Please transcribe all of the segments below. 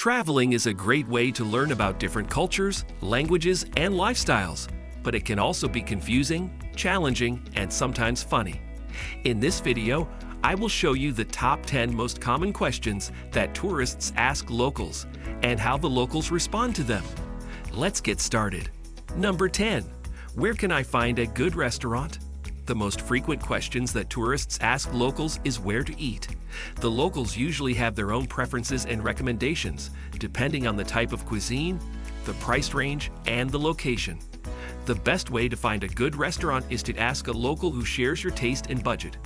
Traveling is a great way to learn about different cultures, languages, and lifestyles, but it can also be confusing, challenging, and sometimes funny. In this video, I will show you the top 10 most common questions that tourists ask locals and how the locals respond to them. Let's get started. Number 10. Where can I find a good restaurant? The most frequent questions that tourists ask locals is where to eat. The locals usually have their own preferences and recommendations, depending on the type of cuisine, the price range, and the location. The best way to find a good restaurant is to ask a local who shares your taste and budget,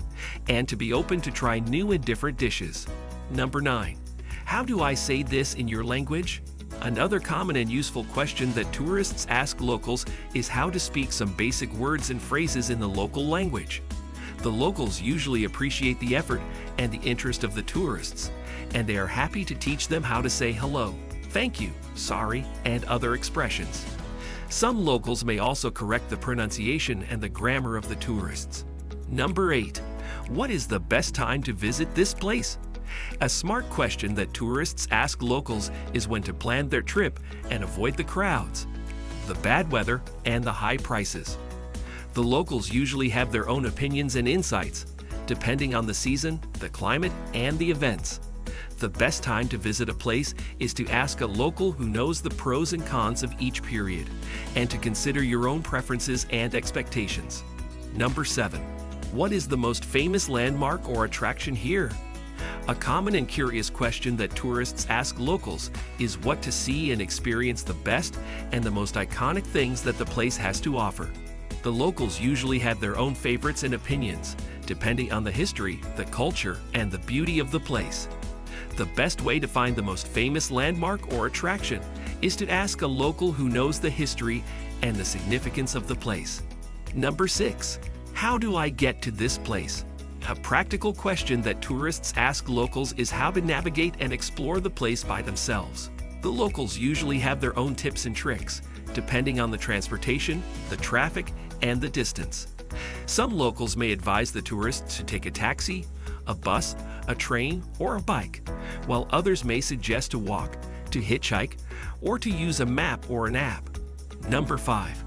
and to be open to try new and different dishes. Number 9. How do I say this in your language? Another common and useful question that tourists ask locals is how to speak some basic words and phrases in the local language. The locals usually appreciate the effort and the interest of the tourists, and they are happy to teach them how to say hello, thank you, sorry, and other expressions. Some locals may also correct the pronunciation and the grammar of the tourists. Number 8. What is the best time to visit this place? A smart question that tourists ask locals is when to plan their trip and avoid the crowds, the bad weather, and the high prices. The locals usually have their own opinions and insights, depending on the season, the climate, and the events. The best time to visit a place is to ask a local who knows the pros and cons of each period, and to consider your own preferences and expectations. Number 7. What is the most famous landmark or attraction here? A common and curious question that tourists ask locals is what to see and experience the best and the most iconic things that the place has to offer. The locals usually have their own favorites and opinions, depending on the history, the culture, and the beauty of the place. The best way to find the most famous landmark or attraction is to ask a local who knows the history and the significance of the place. Number 6. How do I get to this place? A practical question that tourists ask locals is how to navigate and explore the place by themselves. The locals usually have their own tips and tricks, depending on the transportation, the traffic, and the distance. Some locals may advise the tourists to take a taxi, a bus, a train, or a bike, while others may suggest to walk, to hitchhike, or to use a map or an app. Number 5.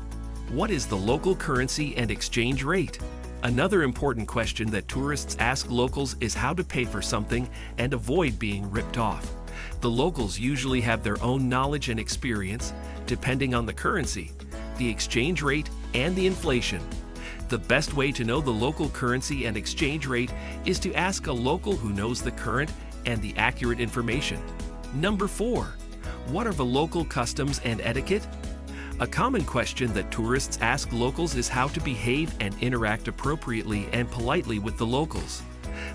What is the local currency and exchange rate? Another important question that tourists ask locals is how to pay for something and avoid being ripped off. The locals usually have their own knowledge and experience, depending on the currency, the exchange rate, and the inflation. The best way to know the local currency and exchange rate is to ask a local who knows the current and the accurate information. Number 4. What are the local customs and etiquette? A common question that tourists ask locals is how to behave and interact appropriately and politely with the locals.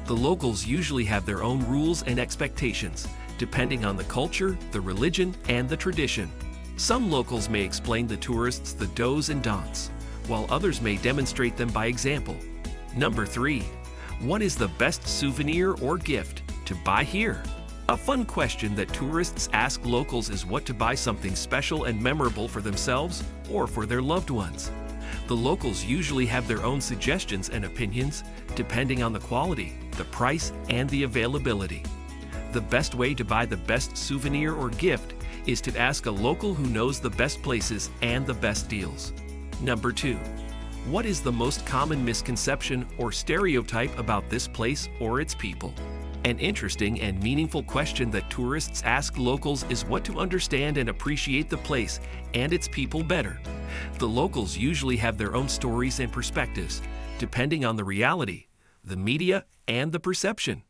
The locals usually have their own rules and expectations, depending on the culture, the religion, and the tradition. Some locals may explain to tourists the do's and don'ts, while others may demonstrate them by example. Number 3. What is the best souvenir or gift to buy here? A fun question that tourists ask locals is what to buy something special and memorable for themselves or for their loved ones. The locals usually have their own suggestions and opinions, depending on the quality, the price, and the availability. The best way to buy the best souvenir or gift is to ask a local who knows the best places and the best deals. Number 2. What is the most common misconception or stereotype about this place or its people? An interesting and meaningful question that tourists ask locals is what to understand and appreciate the place and its people better. The locals usually have their own stories and perspectives, depending on the reality, the media, and the perception.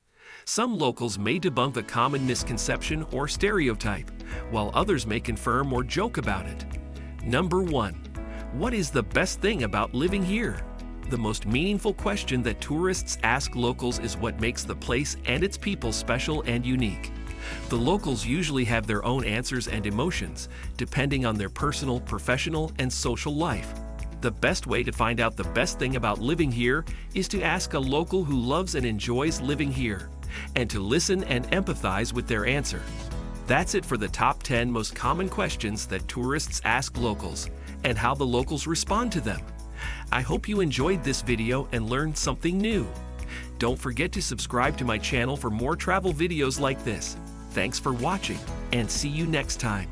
Some locals may debunk a common misconception or stereotype, while others may confirm or joke about it. Number 1. What is the best thing about living here? The most meaningful question that tourists ask locals is what makes the place and its people special and unique. The locals usually have their own answers and emotions, depending on their personal, professional, and social life. The best way to find out the best thing about living here is to ask a local who loves and enjoys living here, and to listen and empathize with their answer. That's it for the top 10 most common questions that tourists ask locals, and how the locals respond to them. I hope you enjoyed this video and learned something new. Don't forget to subscribe to my channel for more travel videos like this. Thanks for watching, and see you next time.